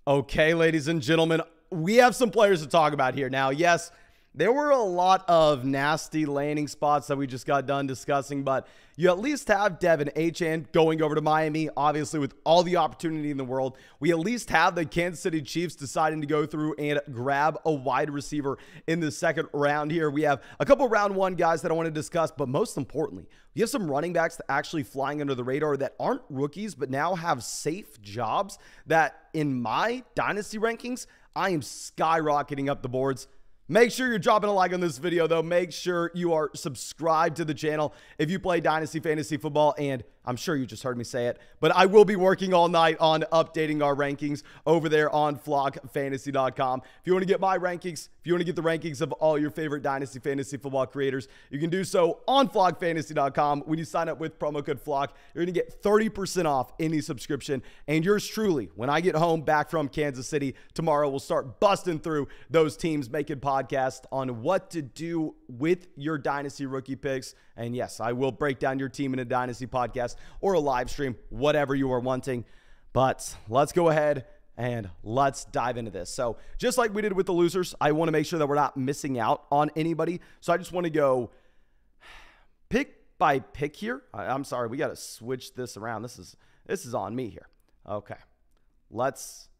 Okay, ladies and gentlemen, we have some players to talk about here. Now, yes, there were a lot of nasty landing spots that we just got done discussing, but you at least have Devin Achane going over to Miami, obviously with all the opportunity in the world. We at least have the Kansas City Chiefs deciding to go through and grab a wide receiver in the second round here. We have a couple round one guys that I want to discuss, but most importantly, we have some running backs that actually flying under the radar that aren't rookies, but now have safe jobs that in my dynasty rankings, I am skyrocketing up the boards. Make sure you're dropping a like on this video, though. Make sure you are subscribed to the channel if you play Dynasty Fantasy Football, and I'm sure you just heard me say it, but I will be working all night on updating our rankings over there on flockfantasy.com. If you want to get my rankings, if you want to get the rankings of all your favorite Dynasty Fantasy Football creators, you can do so on flockfantasy.com. When you sign up with promo code FLOCK, you're going to get 30% off any subscription, and yours truly, when I get home back from Kansas City tomorrow, we'll start busting through those teams, making podcasts on what to do with your Dynasty rookie picks. And yes, I will break down your team in a Dynasty podcast or a live stream, whatever you are wanting. But let's go ahead and let's dive into this. So just like we did with the losers, I want to make sure that we're not missing out on anybody. So I just want to go pick by pick here. I'm sorry, we got to switch this around. This is on me here. Okay, let's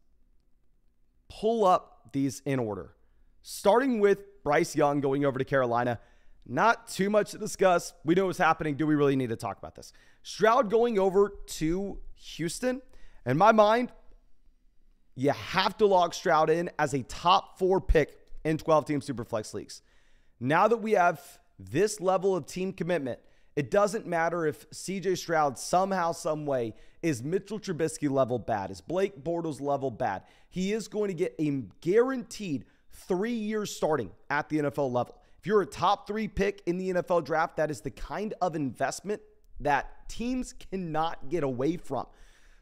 pull up these in order. Starting with Bryce Young going over to Carolina. Not too much to discuss. We know what's happening. Do we really need to talk about this? Stroud going over to Houston. In my mind, you have to log Stroud in as a top 4 pick in 12-team Superflex leagues. Now that we have this level of team commitment, it doesn't matter if CJ Stroud somehow, some way is Mitchell Trubisky level bad, is Blake Bortles level bad. He is going to get a guaranteed 3 years starting at the NFL level. If you're a top 3 pick in the NFL draft, that is the kind of investment that teams cannot get away from.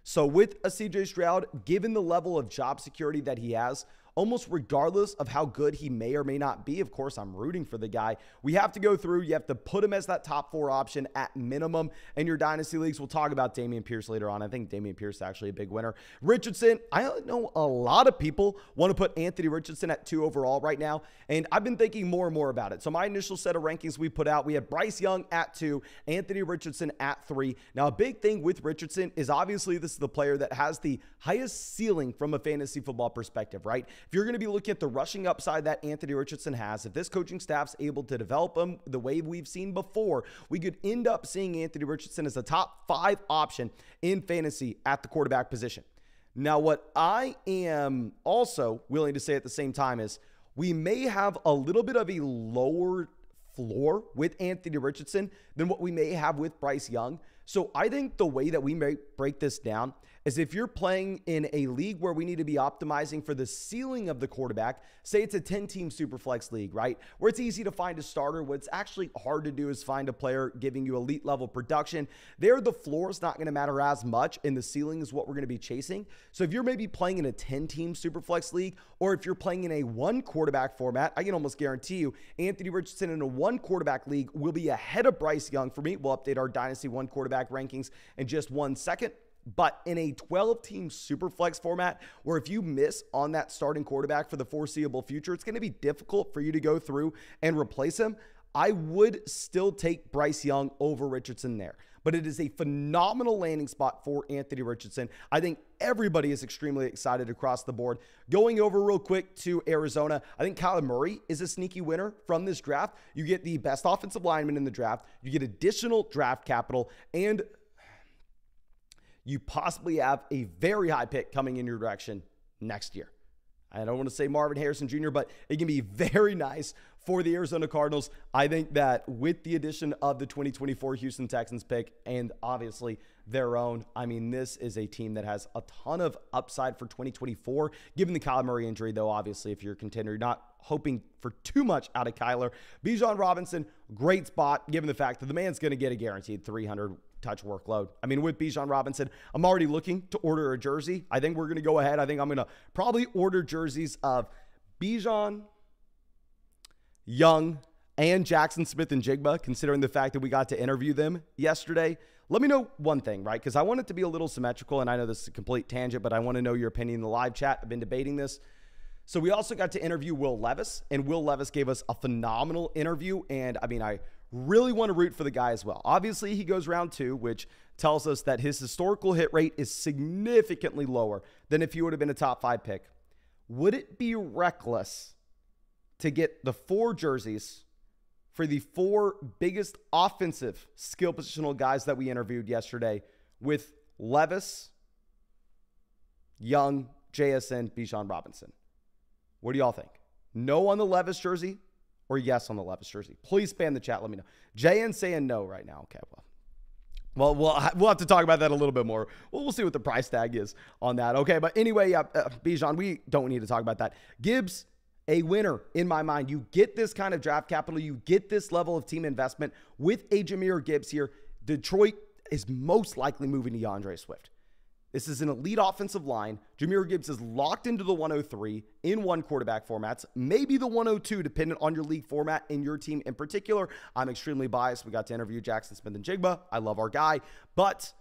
So with a CJ Stroud, given the level of job security that he has, almost regardless of how good he may or may not be, of course, I'm rooting for the guy. We have to go through. You have to put him as that top 4 option at minimum in your dynasty leagues. We'll talk about Dameon Pierce later on. I think Dameon Pierce is actually a big winner. Richardson, I know a lot of people want to put Anthony Richardson at 2 overall right now, and I've been thinking more and more about it. So my initial set of rankings we put out, we had Bryce Young at 2, Anthony Richardson at 3. Now, a big thing with Richardson is obviously this is the player that has the highest ceiling from a fantasy football perspective, right? If you're going to be looking at the rushing upside that Anthony Richardson has, if this coaching staff's able to develop him the way we've seen before, we could end up seeing Anthony Richardson as a top 5 option in fantasy at the quarterback position. Now, what I am also willing to say at the same time is we may have a little bit of a lower floor with Anthony Richardson than what we may have with Bryce Young. So I think the way that we may break this down is if you're playing in a league where we need to be optimizing for the ceiling of the quarterback, say it's a 10-team Superflex league, right? Where it's easy to find a starter. What's actually hard to do is find a player giving you elite level production. There, the floor is not going to matter as much, and the ceiling is what we're going to be chasing. So if you're maybe playing in a 10-team Superflex league, or if you're playing in a 1-quarterback format, I can almost guarantee you Anthony Richardson in a 1-quarterback league will be ahead of Bryce Young for me. We'll update our Dynasty 1-quarterback rankings in just 1 second. But in a 12-team Superflex format, where if you miss on that starting quarterback for the foreseeable future, it's going to be difficult for you to go through and replace him. I would still take Bryce Young over Richardson there. But it is a phenomenal landing spot for Anthony Richardson. I think everybody is extremely excited across the board. Going over real quick to Arizona, I think Kyler Murray is a sneaky winner from this draft. You get the best offensive lineman in the draft. You get additional draft capital, and you possibly have a very high pick coming in your direction next year. I don't want to say Marvin Harrison Jr., but it can be very nice for the Arizona Cardinals. I think that with the addition of the 2024 Houston Texans pick and obviously their own, I mean, this is a team that has a ton of upside for 2024. Given the Kyler Murray injury, though, obviously, if you're a contender, you're not hoping for too much out of Kyler. Bijan Robinson, great spot, given the fact that the man's going to get a guaranteed 300 touch workload. I mean, with Bijan Robinson, I'm already looking to order a jersey. I think we're going to go ahead. I think I'm going to probably order jerseys of Bijan, Young, and Jackson Smith and Jigba, considering the fact that we got to interview them yesterday. Let me know one thing, right? Because I want it to be a little symmetrical, and I know this is a complete tangent, but I want to know your opinion in the live chat. I've been debating this. So we also got to interview Will Levis, and Will Levis gave us a phenomenal interview, and I mean, I really want to root for the guy as well. Obviously, he goes round 2, which tells us that his historical hit rate is significantly lower than if he would have been a top 5 pick. Would it be reckless to get the 4 jerseys for the 4 biggest offensive skill positional guys that we interviewed yesterday with Levis, Young, JSN, Bijan Robinson? What do y'all think? No on the Levis jersey or yes on the Levis jersey? Please spam the chat. Let me know. JN saying no right now. Okay, well, we'll have to talk about that a little bit more. We'll see what the price tag is on that. Okay, but anyway, Bijan, we don't need to talk about that. Gibbs, a winner in my mind. You get this kind of draft capital. You get this level of team investment with a Jahmyr Gibbs here. Detroit is most likely moving to DeAndre Swift. This is an elite offensive line. Jahmyr Gibbs is locked into the 103 in 1 quarterback formats, maybe the 102, depending on your league format and your team in particular. I'm extremely biased. We got to interview Jackson Smith-Njigba. I love our guy. But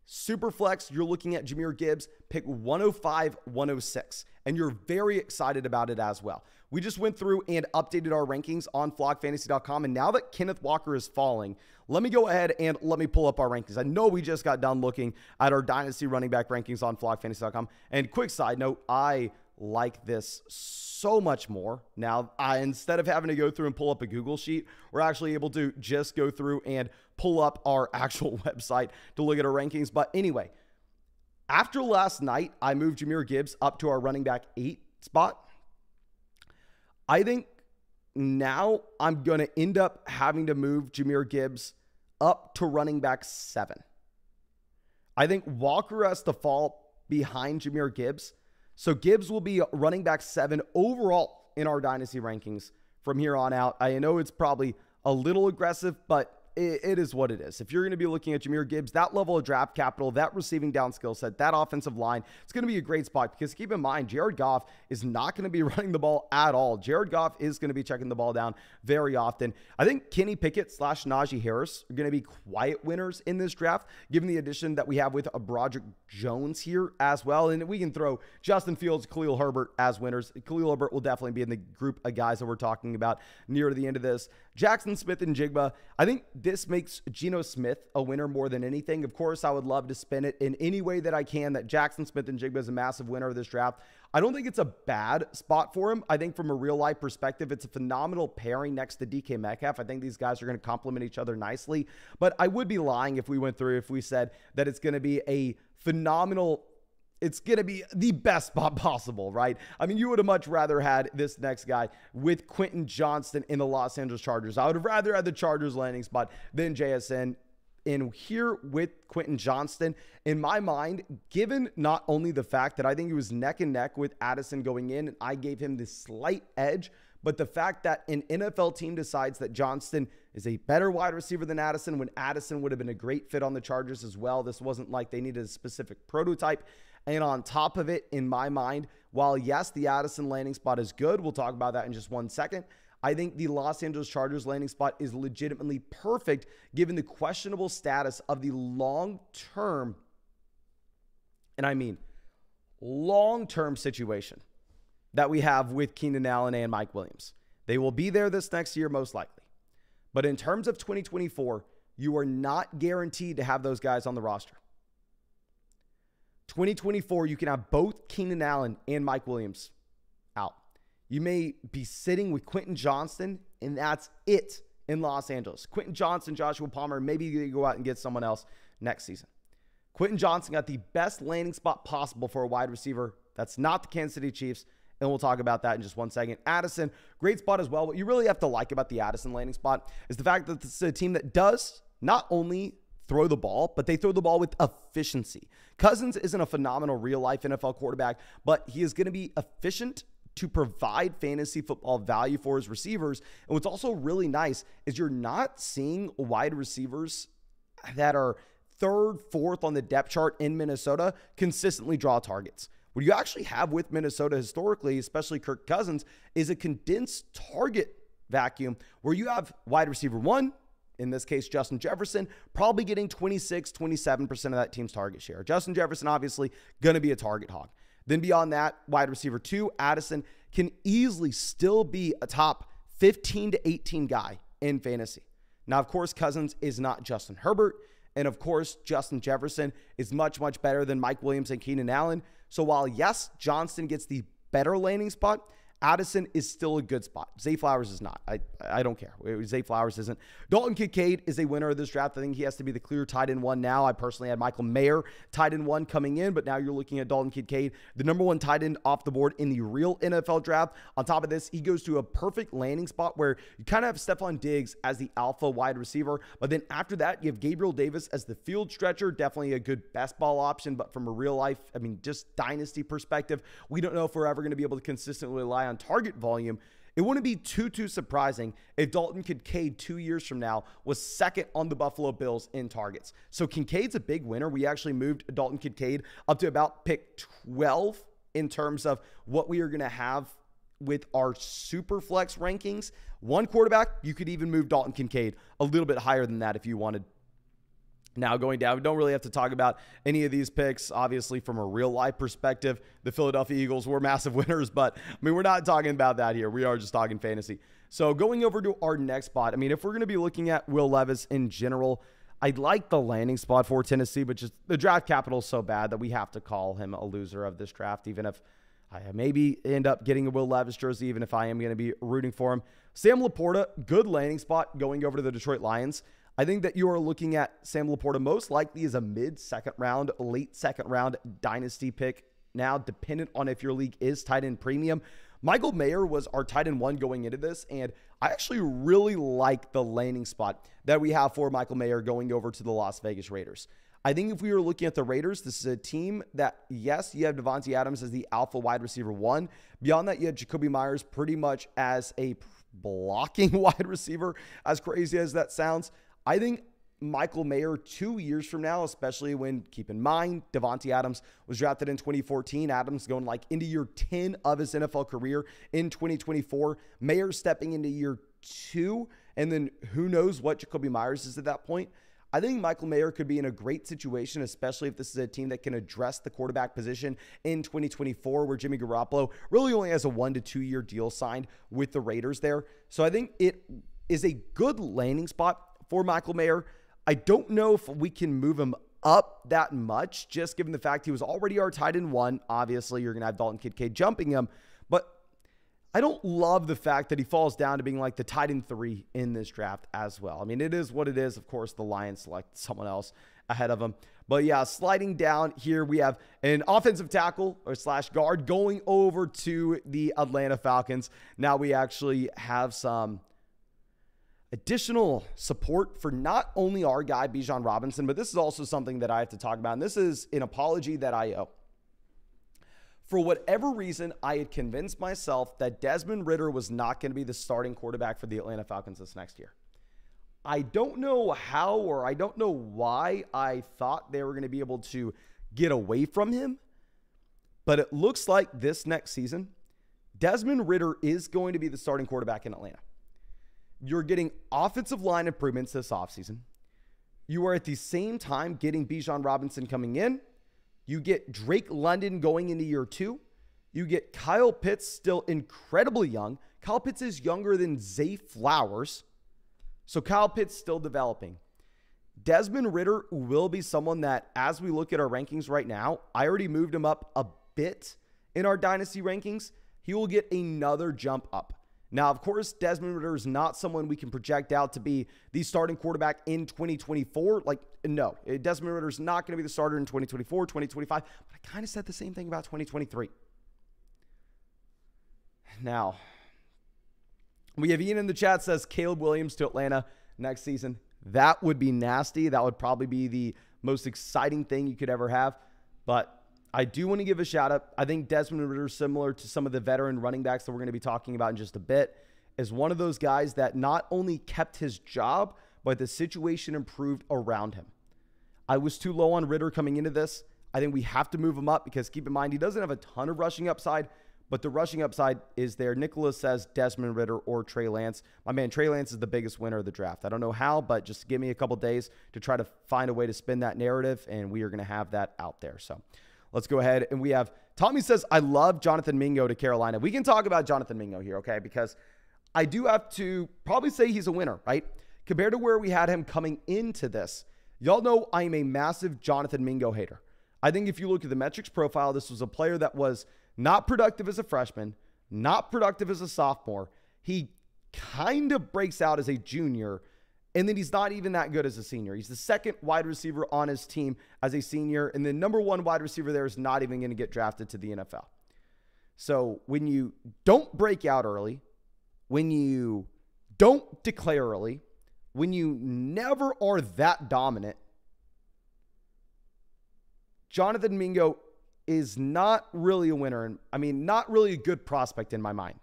super flex, you're looking at Jahmyr Gibbs, pick 105, 106, and you're very excited about it as well. We just went through and updated our rankings on flockfantasy.com, and now that Kenneth Walker is falling, let me go ahead and let me pull up our rankings. I know we just got done looking at our Dynasty running back rankings on flockfantasy.com, and quick side note, I like this so much more. Now, instead of having to go through and pull up a Google sheet, we're actually able to just go through and pull up our actual website to look at our rankings. But anyway, after last night, I moved Jahmyr Gibbs up to our running back 8 spot. I think now I'm going to end up having to move Jahmyr Gibbs up to running back 7. I think Walker has to fall behind Jahmyr Gibbs. So Gibbs will be running back 7 overall in our Dynasty rankings from here on out. I know it's probably a little aggressive, but it is what it is. If you're going to be looking at Jahmyr Gibbs, that level of draft capital, that receiving down skill set, that offensive line, it's going to be a great spot because keep in mind, Jared Goff is not going to be running the ball at all. Jared Goff is going to be checking the ball down very often. I think Kenny Pickett / Najee Harris are going to be quiet winners in this draft, given the addition that we have with Broderick Jones here as well. And we can throw Justin Fields, Khalil Herbert as winners. Khalil Herbert will definitely be in the group of guys that we're talking about near the end of this. Jackson Smith-Njigba, I think this makes Geno Smith a winner more than anything. Of course, I would love to spin it in any way that I can that Jackson Smith-Njigba is a massive winner of this draft. I don't think it's a bad spot for him. I think from a real-life perspective, it's a phenomenal pairing next to DK Metcalf. I think these guys are going to complement each other nicely. But I would be lying if we said that it's going to be a phenomenal, it's going to be the best spot possible, right? I mean, you would have much rather had this next guy with Quentin Johnston in the Los Angeles Chargers. I would have rather had the Chargers landing spot than JSN. In here with Quentin Johnston, in my mind, given not only the fact that I think he was neck and neck with Addison going in, and I gave him this slight edge, but the fact that an NFL team decides that Johnston is a better wide receiver than Addison when Addison would have been a great fit on the Chargers as well. This wasn't like they needed a specific prototype. And on top of it, in my mind, while yes, the Addison landing spot is good, we'll talk about that in just 1 second, I think the Los Angeles Chargers landing spot is legitimately perfect given the questionable status of the long-term, and I mean long-term situation that we have with Keenan Allen and Mike Williams. They will be there this next year most likely. But in terms of 2024, you are not guaranteed to have those guys on the roster. 2024, you can have both Keenan Allen and Mike Williams out. You may be sitting with Quentin Johnston, and that's it in Los Angeles. Quentin Johnston, Joshua Palmer, maybe you go out and get someone else next season. Quentin Johnston got the best landing spot possible for a wide receiver. That's not the Kansas City Chiefs, and we'll talk about that in just 1 second. Addison, great spot as well. What you really have to like about the Addison landing spot is the fact that this is a team that does not only throw the ball, but they throw the ball with efficiency. Cousins isn't a phenomenal real-life NFL quarterback, but he is going to be efficient to provide fantasy football value for his receivers. And what's also really nice is you're not seeing wide receivers that are 3rd, 4th on the depth chart in Minnesota consistently draw targets. What you actually have with Minnesota historically, especially Kirk Cousins, is a condensed target vacuum where you have wide receiver 1 In this case, Justin Jefferson probably getting 26, 27% of that team's target share. Justin Jefferson obviously going to be a target hog. Then beyond that, wide receiver 2, Addison can easily still be a top 15 to 18 guy in fantasy. Now, of course, Cousins is not Justin Herbert. And of course, Justin Jefferson is much, much better than Mike Williams and Keenan Allen. So while, yes, Johnston gets the better landing spot, Addison is still a good spot. Zay Flowers is not. I don't care. Zay Flowers isn't. Dalton Kincaid is a winner of this draft. I think he has to be the clear tight end 1 now. I personally had Michael Mayer tight end 1 coming in, but now you're looking at Dalton Kincaid, the number 1 tight end off the board in the real NFL draft. On top of this, he goes to a perfect landing spot where you kind of have Stephon Diggs as the alpha wide receiver, but then after that, you have Gabriel Davis as the field stretcher. Definitely a good best ball option, but from a real life, I mean, just dynasty perspective, we don't know if we're ever going to be able to consistently rely on target volume. It wouldn't be too surprising if Dalton Kincaid 2 years from now was second on the Buffalo Bills in targets. So Kincaid's a big winner. We actually moved Dalton Kincaid up to about pick 12 in terms of what we are going to have with our super flex rankings. 1 quarterback, you could even move Dalton Kincaid a little bit higher than that if you wanted. Now going down, we don't really have to talk about any of these picks. Obviously, from a real life perspective, the Philadelphia Eagles were massive winners, but I mean, we're not talking about that here. We are just talking fantasy. So going over to our next spot, I mean, if we're going to be looking at Will Levis in general, I'd like the landing spot for Tennessee, but just the draft capital is so bad that we have to call him a loser of this draft, even if I maybe end up getting a Will Levis jersey, even if I am going to be rooting for him. Sam Laporta, good landing spot going over to the Detroit Lions. I think that you are looking at Sam Laporta most likely as a mid-second round, late second round dynasty pick now, dependent on if your league is tight end premium. Michael Mayer was our tight end 1 going into this, and I actually really like the landing spot that we have for Michael Mayer going over to the Las Vegas Raiders. I think if we were looking at the Raiders, this is a team that, yes, you have Devontae Adams as the alpha wide receiver 1. Beyond that, you have Jacoby Myers pretty much as a blocking wide receiver, as crazy as that sounds. I think Michael Mayer 2 years from now, especially when, keep in mind, Devontae Adams was drafted in 2014. Adams going like into year 10 of his NFL career in 2024. Mayer stepping into year 2, and then who knows what Jacoby Myers is at that point. I think Michael Mayer could be in a great situation, especially if this is a team that can address the quarterback position in 2024, where Jimmy Garoppolo really only has a 1 to 2 year deal signed with the Raiders there. So I think it is a good landing spot for Michael Mayer. I don't know if we can move him up that much, just given the fact he was already our tight end 1. Obviously, you're going to have Dalton Kincaid jumping him, but I don't love the fact that he falls down to being like the tight end 3 in this draft as well. I mean, it is what it is. Of course, the Lions select someone else ahead of him. But yeah, sliding down here, we have an offensive tackle or / guard going over to the Atlanta Falcons. Now we actually have some additional support for not only our guy, Bijan Robinson, but this is also something that I have to talk about, and this is an apology that I owe. For whatever reason, I had convinced myself that Desmond Ridder was not going to be the starting quarterback for the Atlanta Falcons this next year. I don't know how, or I don't know why I thought they were going to be able to get away from him, but it looks like this next season, Desmond Ridder is going to be the starting quarterback in Atlanta. You're getting offensive line improvements this offseason. You are at the same time getting Bijan Robinson coming in. You get Drake London going into year 2. You get Kyle Pitts still incredibly young. Kyle Pitts is younger than Zay Flowers. So Kyle Pitts still developing. Desmond Ridder will be someone that, as we look at our rankings right now, I already moved him up a bit in our dynasty rankings. He will get another jump up. Now, of course, Desmond Ridder is not someone we can project out to be the starting quarterback in 2024. Like, no, Desmond Ridder is not going to be the starter in 2024, 2025. But I kind of said the same thing about 2023. Now, we have Ian in the chat says Caleb Williams to Atlanta next season. That would be nasty. That would probably be the most exciting thing you could ever have. But I do want to give a shout out. I think Desmond Ridder, similar to some of the veteran running backs that we're going to be talking about in just a bit, is one of those guys that not only kept his job, but the situation improved around him. I was too low on Ridder coming into this. I think we have to move him up because keep in mind, he doesn't have a ton of rushing upside, but the rushing upside is there. Nicholas says Desmond Ridder or Trey Lance. My man, Trey Lance is the biggest winner of the draft. I don't know how, but just give me a couple days to try to find a way to spin that narrative, and we are going to have that out there. So let's go ahead. And we have Tommy says, I love Jonathan Mingo to Carolina. We can talk about Jonathan Mingo here, okay? Because I do have to probably say he's a winner, right? Compared to where we had him coming into this. Y'all know I am a massive Jonathan Mingo hater. I think if you look at the metrics profile, this was a player that was not productive as a freshman, not productive as a sophomore. He kind of breaks out as a junior, and then he's not even that good as a senior. He's the second wide receiver on his team as a senior, and the number one wide receiver there is not even going to get drafted to the NFL. So when you don't break out early, when you don't declare early, when you never are that dominant, Jonathan Mingo is not really a winner. And I mean, not really a good prospect in my mind.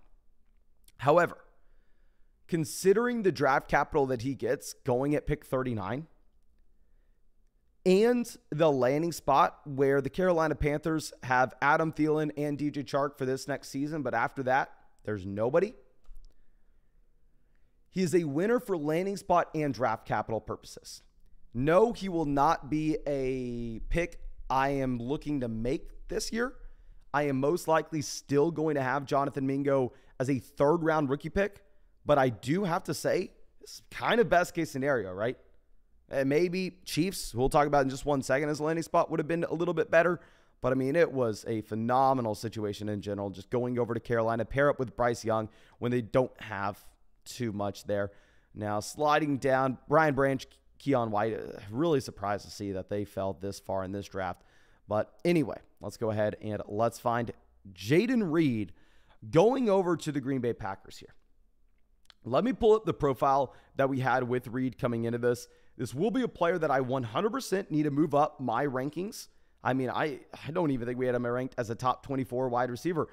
However, considering the draft capital that he gets going at pick 39 and the landing spot where the Carolina Panthers have Adam Thielen and DJ Chark for this next season, but after that, there's nobody. He is a winner for landing spot and draft capital purposes. No, he will not be a pick I am looking to make this year. I am most likely still going to have Jonathan Mingo as a third-round rookie pick, but I do have to say, this is kind of best-case scenario, right? And maybe Chiefs, who we'll talk about in just 1 second, as a landing spot would have been a little bit better, but I mean, it was a phenomenal situation in general, just going over to Carolina, pair up with Bryce Young when they don't have too much there. Now, sliding down, Brian Branch, Keon White, really surprised to see that they fell this far in this draft. But anyway, let's go ahead and let's find Jayden Reed going over to the Green Bay Packers here. Let me pull up the profile that we had with Reed coming into this. This will be a player that I 100% need to move up my rankings. I mean, I don't even think we had him ranked as a top 24 wide receiver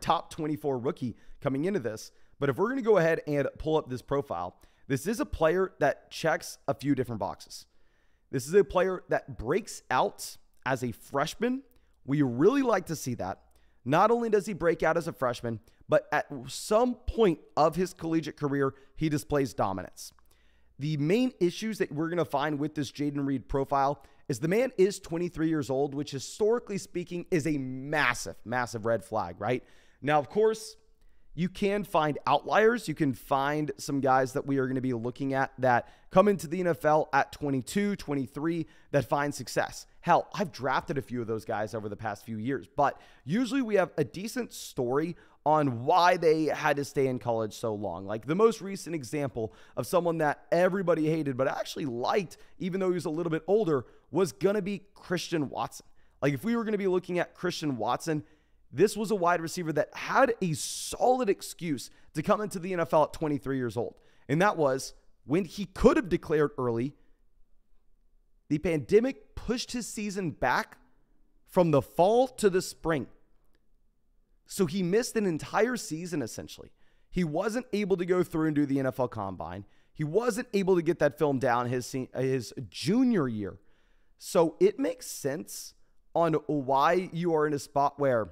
top 24 rookie coming into this. But if we're going to go ahead and pull up this profile, this is a player that checks a few different boxes. This is a player that breaks out as a freshman. We really like to see that. Not only does he break out as a freshman, but at some point of his collegiate career, he displays dominance. The main issues that we're going to find with this Jayden Reed profile is the man is 23 years old, which historically speaking is a massive, massive red flag, right? Now, of course, you can find outliers. You can find some guys that we are going to be looking at that come into the NFL at 22, 23 that find success. Hell, I've drafted a few of those guys over the past few years, but usually we have a decent story on why they had to stay in college so long. Like the most recent example of someone that everybody hated but actually liked, even though he was a little bit older, was going to be Christian Watson. Like if we were going to be looking at Christian Watson, this was a wide receiver that had a solid excuse to come into the NFL at 23 years old. And that was when he could have declared early. The pandemic pushed his season back from the fall to the spring. So he missed an entire season, essentially. He wasn't able to go through and do the NFL Combine. He wasn't able to get that film down his junior year. So it makes sense on why you are in a spot where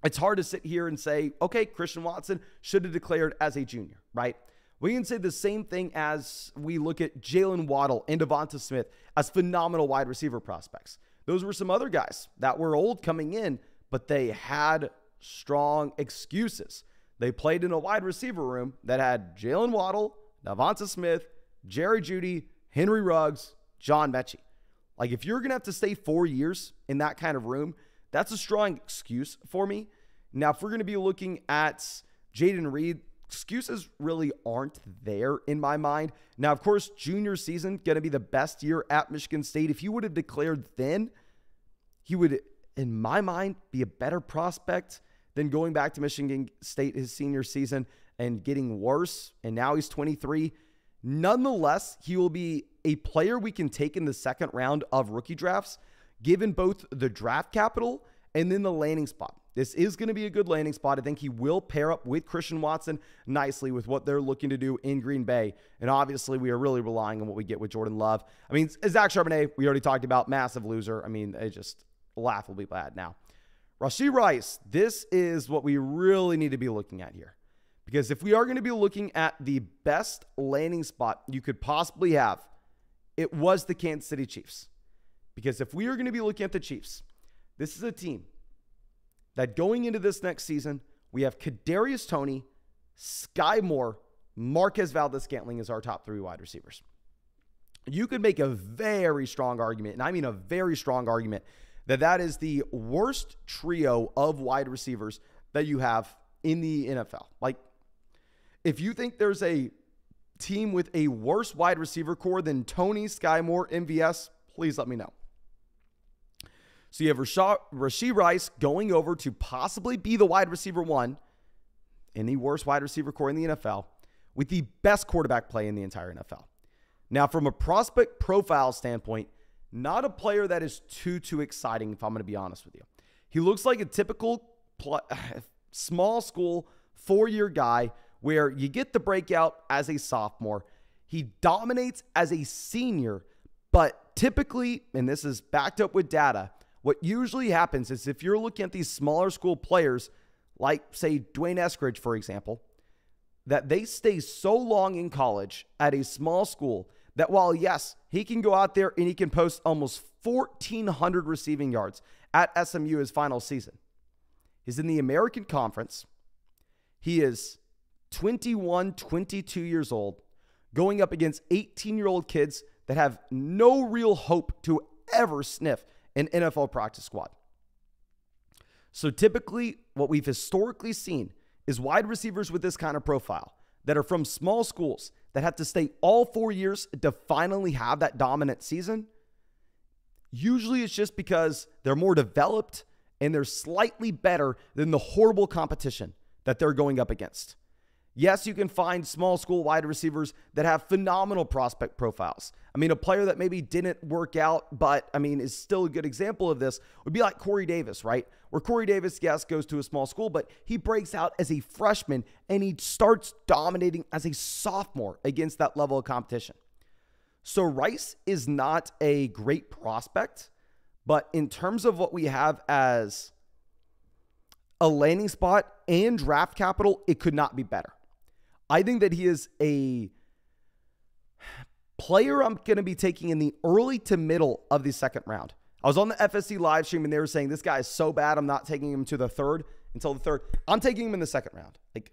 it's hard to sit here and say, okay, Christian Watson should have declared as a junior, right? We can say the same thing as we look at Jalen Waddle and Devonta Smith as phenomenal wide receiver prospects. Those were some other guys that were old coming in, but they had strong excuses. They played in a wide receiver room that had Jalen Waddle, Devonta Smith, Jerry Jeudy, Henry Ruggs, John Mechie. Like if you're going to have to stay 4 years in that kind of room, that's a strong excuse for me. Now, if we're going to be looking at Jayden Reed, excuses really aren't there in my mind. Now, of course, junior season, going to be the best year at Michigan State. If he would have declared then, he would, in my mind, be a better prospect than going back to Michigan State his senior season and getting worse. And now he's 23. Nonetheless, he will be a player we can take in the second round of rookie drafts, given both the draft capital and then the landing spot. This is going to be a good landing spot. I think he will pair up with Christian Watson nicely with what they're looking to do in Green Bay. And obviously, we are really relying on what we get with Jordan Love. I mean, Zach Charbonnet, we already talked about, massive loser. I mean, it's just laughably bad now. Rashee Rice, this is what we really need to be looking at here. Because if we are going to be looking at the best landing spot you could possibly have, it was the Kansas City Chiefs. Because if we are going to be looking at the Chiefs, this is a team that going into this next season, we have Kadarius Toney, Sky Moore, Marquez Valdes-Scantling as our top 3 wide receivers. You could make a very strong argument, and I mean a very strong argument, that is the worst trio of wide receivers that you have in the NFL. Like, if you think there's a team with a worse wide receiver core than Toney, Sky Moore, MVS, please let me know. So you have Rashee Rice going over to possibly be the wide receiver 1 in the worst wide receiver core in the NFL with the best quarterback play in the entire NFL. Now, from a prospect profile standpoint, not a player that is too exciting, if I'm going to be honest with you. He looks like a typical small school 4-year guy where you get the breakout as a sophomore. He dominates as a senior, but typically, and this is backed up with data, what usually happens is if you're looking at these smaller school players, like, say, Dwayne Eskridge, for example, that they stay so long in college at a small school that while, yes, he can go out there and he can post almost 1,400 receiving yards at SMU his final season. He's in the American Conference. He is 21, 22 years old, going up against 18-year-old kids that have no real hope to ever sniff an NFL practice squad. So typically, what we've historically seen is wide receivers with this kind of profile that are from small schools that have to stay all 4 years to finally have that dominant season. Usually it's just because they're more developed and they're slightly better than the horrible competition that they're going up against. Yes, you can find small school wide receivers that have phenomenal prospect profiles. I mean, a player that maybe didn't work out, but I mean, is still a good example of this would be like Corey Davis, right? Where Corey Davis, yes, goes to a small school, but he breaks out as a freshman and he starts dominating as a sophomore against that level of competition. So Rice is not a great prospect, but in terms of what we have as a landing spot and draft capital, it could not be better. I think that he is a player I'm going to be taking in the early to middle of the second round. I was on the FSC live stream and they were saying this guy is so bad, I'm not taking him to the third until the third. I'm taking him in the second round. Like,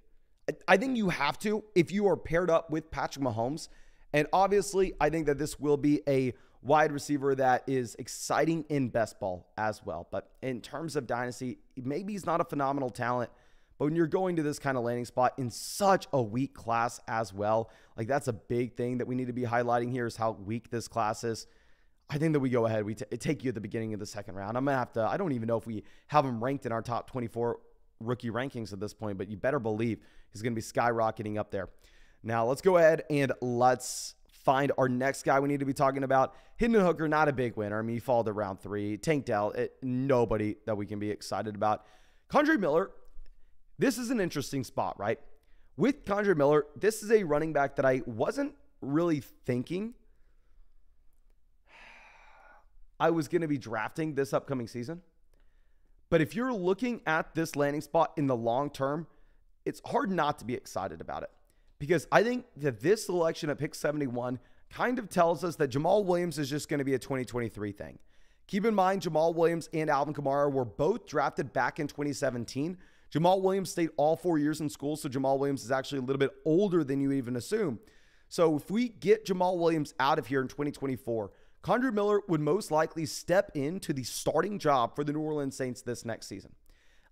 I think you have to if you are paired up with Patrick Mahomes. And obviously, I think that this will be a wide receiver that is exciting in best ball as well. But in terms of Dynasty, maybe he's not a phenomenal talent. But when you're going to this kind of landing spot in such a weak class as well, like that's a big thing that we need to be highlighting here is how weak this class is. I think that we go ahead. We take you at the beginning of the second round. I'm going to have to, I don't even know if we have him ranked in our top 24 rookie rankings at this point, but you better believe he's going to be skyrocketing up there. Now let's go ahead and let's find our next guy we need to be talking about. Hendon Hooker, not a big winner. I mean, he followed to round 3. Tank Dell, nobody that we can be excited about. Kendre Miller, this is an interesting spot, right? With Kendre Miller, this is a running back that I wasn't really thinking I was going to be drafting this upcoming season. But if you're looking at this landing spot in the long term, it's hard not to be excited about it. Because I think that this selection at pick 71 kind of tells us that Jamal Williams is just going to be a 2023 thing. Keep in mind, Jamal Williams and Alvin Kamara were both drafted back in 2017. Jamal Williams stayed all 4 years in school, so Jamal Williams is actually a little bit older than you even assume. So if we get Jamal Williams out of here in 2024, Kendre Miller would most likely step into the starting job for the New Orleans Saints this next season.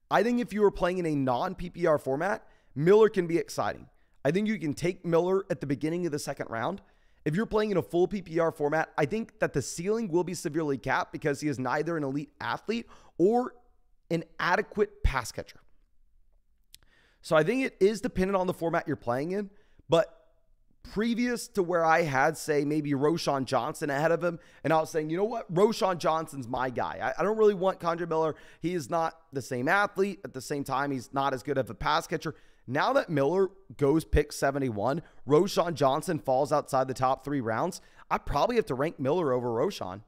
I think if you are playing in a non-PPR format, Miller can be exciting. I think you can take Miller at the beginning of the second round. If you're playing in a full PPR format, I think that the ceiling will be severely capped because he is neither an elite athlete or an adequate pass catcher. So I think it is dependent on the format you're playing in, but previous to where I had, say, maybe Roschon Johnson ahead of him, and I was saying, you know what, Roschon Johnson's my guy. I don't really want Kendre Miller. He is not the same athlete. At the same time, he's not as good of a pass catcher. Now that Miller goes pick 71, Roschon Johnson falls outside the top 3 rounds, I probably have to rank Miller over Roschon.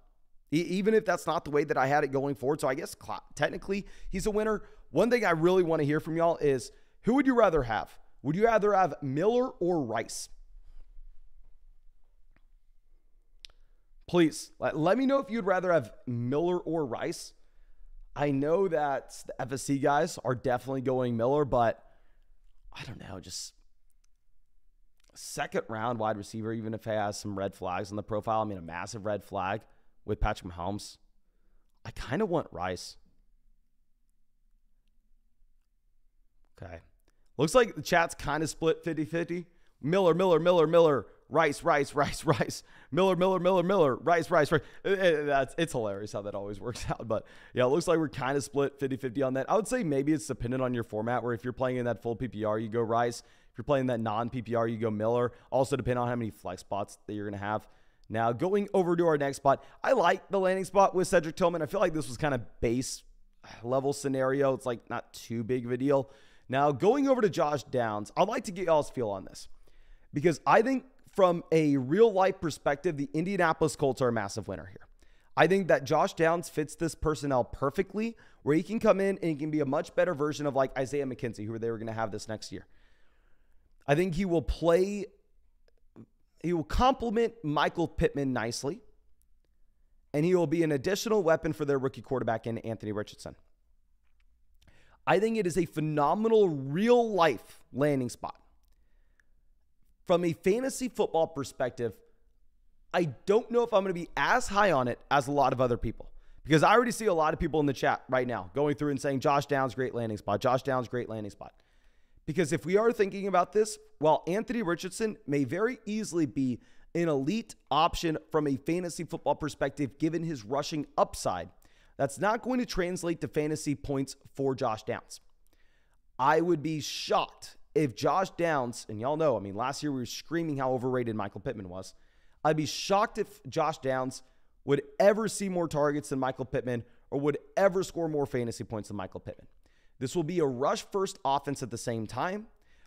even if that's not the way that I had it going forward. So I guess technically he's a winner. One thing I really want to hear from y'all is, who would you rather have? Would you rather have Miller or Rice? Please, let me know if you'd rather have Miller or Rice. I know that the FSC guys are definitely going Miller, but I don't know, just second round wide receiver, even if he has some red flags on the profile. I mean, a massive red flag with Patrick Mahomes. I kind of want Rice. Okay. Looks like the chat's kind of split 50-50. Miller, Miller, Miller, Miller, Rice, Rice, Rice, Rice, Miller, Miller, Miller, Miller, Rice, Rice, Rice. It's hilarious how that always works out. But yeah, it looks like we're kind of split 50-50 on that. I would say maybe it's dependent on your format, where if you're playing in that full PPR, you go Rice. If you're playing that non-PPR, you go Miller. Also depending on how many flex spots that you're going to have. Now, going over to our next spot, I like the landing spot with Cedric Tillman. I feel like this was kind of base level scenario. It's like not too big of a deal. Now, going over to Josh Downs, I'd like to get y'all's feel on this, because I think from a real life perspective, the Indianapolis Colts are a massive winner here. I think that Josh Downs fits this personnel perfectly, where he can come in and he can be a much better version of like Isaiah McKenzie, who they were going to have this next year. I think he will complement Michael Pittman nicely, and he will be an additional weapon for their rookie quarterback in Anthony Richardson. I think it is a phenomenal real life landing spot. From a fantasy football perspective, I don't know if I'm going to be as high on it as a lot of other people, because I already see a lot of people in the chat right now going through and saying Josh Downs, great landing spot. Josh Downs, great landing spot. Because if we are thinking about this, while Anthony Richardson may very easily be an elite option from a fantasy football perspective, given his rushing upside, that's not going to translate to fantasy points for Josh Downs. I would be shocked if Josh Downs, and y'all know, I mean, last year we were screaming how overrated Michael Pittman was. I'd be shocked if Josh Downs would ever see more targets than Michael Pittman, or would ever score more fantasy points than Michael Pittman. This will be a rush-first offense at the same time.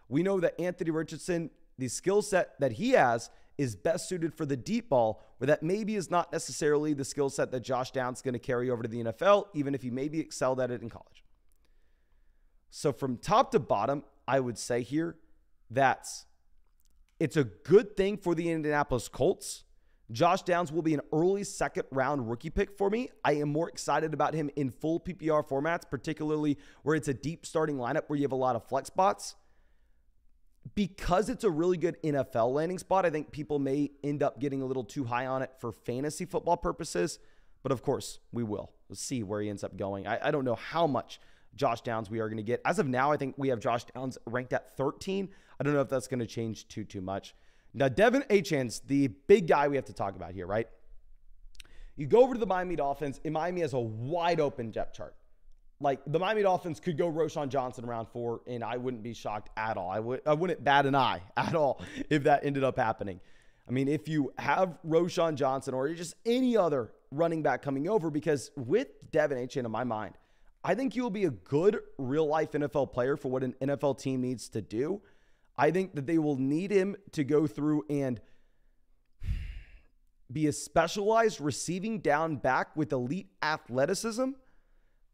We know that Anthony Richardson, the skill set that he has, is best suited for the deep ball, where that maybe is not necessarily the skill set that Josh Downs is going to carry over to the NFL, even if he maybe excelled at it in college. So from top to bottom, I would say here that it's a good thing for the Indianapolis Colts. Josh Downs will be an early second-round rookie pick for me. I am more excited about him in full PPR formats, particularly where it's a deep starting lineup where you have a lot of flex spots. Because it's a really good NFL landing spot, I think people may end up getting a little too high on it for fantasy football purposes. But of course, we will. We'll see where he ends up going. I don't know how much Josh Downs we are going to get. As of now, I think we have Josh Downs ranked at 13. I don't know if that's going to change too much. Now, Devin Achan's the big guy we have to talk about here, right? You go over to the Miami Dolphins, and Miami has a wide open depth chart. Like, the Miami Dolphins could go Roschon Johnson round 4, and I wouldn't be shocked at all. I wouldn't bat an eye at all if that ended up happening. I mean, if you have Roschon Johnson or just any other running back coming over, because with Devin Achan in my mind, I think he will be a good real-life NFL player for what an NFL team needs to do. I think that they will need him to go through and be a specialized receiving down back with elite athleticism.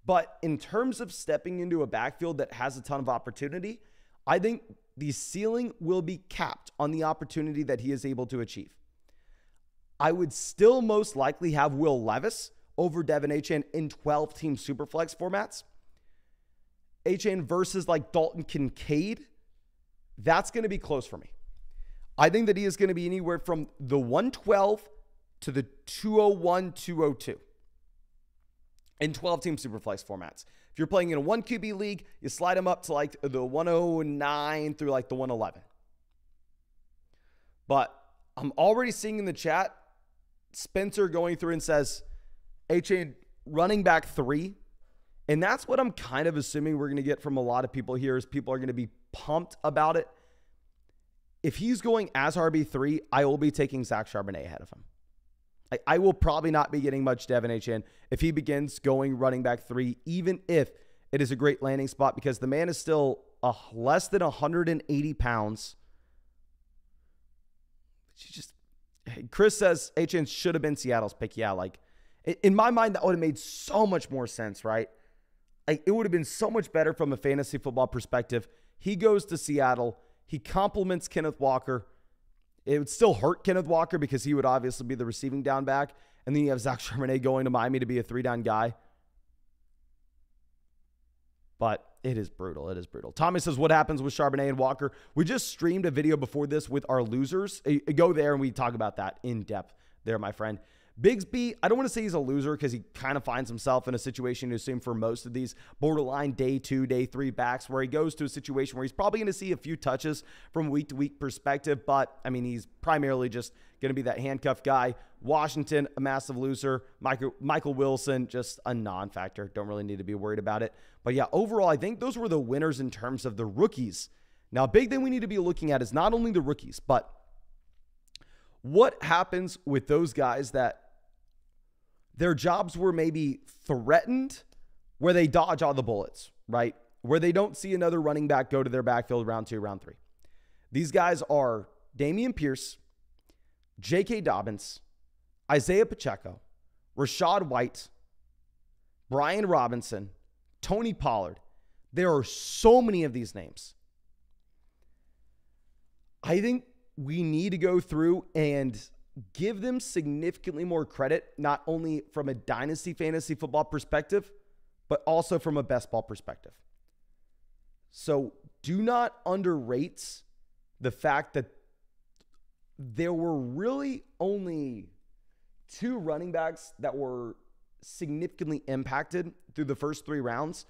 But in terms of stepping into a backfield that has a ton of opportunity, I think the ceiling will be capped on the opportunity that he is able to achieve. I would still most likely have Will Levis over Devin Achan in 12-team Superflex formats. Achan versus like Dalton Kincaid, that's going to be close for me. I think that he is going to be anywhere from the 112 to the 201, 202 in 12-team Superflex formats. If you're playing in a 1 QB league, you slide him up to like the 109 through like the 111. But I'm already seeing in the chat, Spencer going through and says, Achan running back 3. And that's what I'm kind of assuming we're going to get from a lot of people here, is people are going to be pumped about it. If he's going as RB3, I will be taking Zach Charbonnet ahead of him. I will probably not be getting much Devin Achan if he begins going running back 3, even if it is a great landing spot, because the man is still less than 180 pounds. Chris says Achan should have been Seattle's pick. Yeah, like In my mind, that would have made so much more sense, right? Like, it would have been so much better from a fantasy football perspective. He goes to Seattle. He compliments Kenneth Walker. It would still hurt Kenneth Walker because he would obviously be the receiving down back. And then you have Zach Charbonnet going to Miami to be a 3-down guy. But it is brutal. It is brutal. Tommy says, what happens with Charbonnet and Walker? We just streamed a video before this with our losers. Go there and we talk about that in depth there, my friend. Bigsby, I don't want to say he's a loser because he kind of finds himself in a situation, to assume for most of these borderline day 2, day 3 backs, where he goes to a situation where he's probably going to see a few touches from week to week perspective. But I mean, he's primarily just going to be that handcuff guy. Washington, a massive loser. Michael Wilson, just a non-factor. Don't really need to be worried about it. But yeah, overall, I think those were the winners in terms of the rookies. Now, a big thing we need to be looking at is not only the rookies, but what happens with those guys that their jobs were maybe threatened, where they dodge all the bullets, right? Where they don't see another running back go to their backfield round 2, round 3. These guys are Dameon Pierce, J.K. Dobbins, Isaiah Pacheco, Rachaad White, Brian Robinson, Tony Pollard. There are so many of these names. I think we need to go through and give them significantly more credit, not only from a dynasty fantasy football perspective, but also from a best ball perspective. So do not underrate the fact that there were really only 2 running backs that were significantly impacted through the first 3 rounds.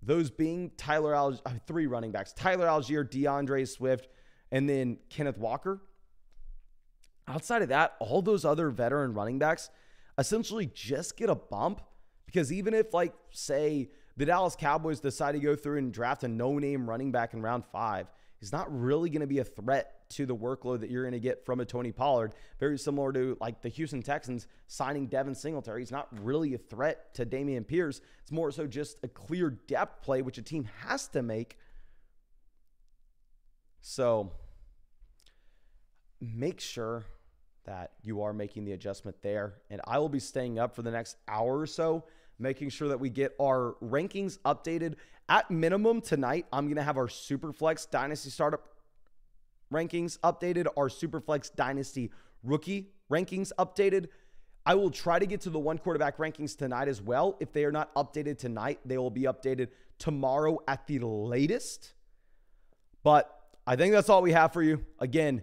Those being 3 running backs, Tyler Algier, DeAndre Swift, and then Kenneth Walker. Outside of that, all those other veteran running backs essentially just get a bump, because even if, like, say, the Dallas Cowboys decide to go through and draft a no-name running back in round 5, he's not really going to be a threat to the workload that you're going to get from a Tony Pollard. Very similar to, like, the Houston Texans signing Devin Singletary. He's not really a threat to Dameon Pierce. It's more so just a clear depth play, which a team has to make. So make sure that you are making the adjustment there. And I will be staying up for the next hour or so, making sure that we get our rankings updated. At minimum tonight, I'm going to have our Superflex Dynasty Startup rankings updated, our Superflex Dynasty Rookie rankings updated. I will try to get to the 1 quarterback rankings tonight as well. If they are not updated tonight, they will be updated tomorrow at the latest. But I think that's all we have for you. Again,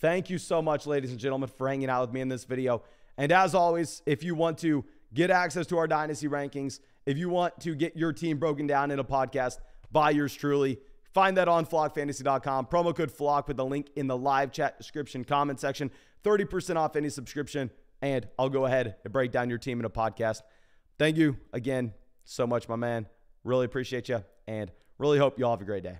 thank you so much, ladies and gentlemen, for hanging out with me in this video. And as always, if you want to get access to our Dynasty rankings, if you want to get your team broken down in a podcast by yours truly, find that on flockfantasy.com. Promo code FLOCK with the link in the live chat description comment section. 30% off any subscription, and I'll go ahead and break down your team in a podcast. Thank you again so much, my man. Really appreciate you, and really hope you all have a great day.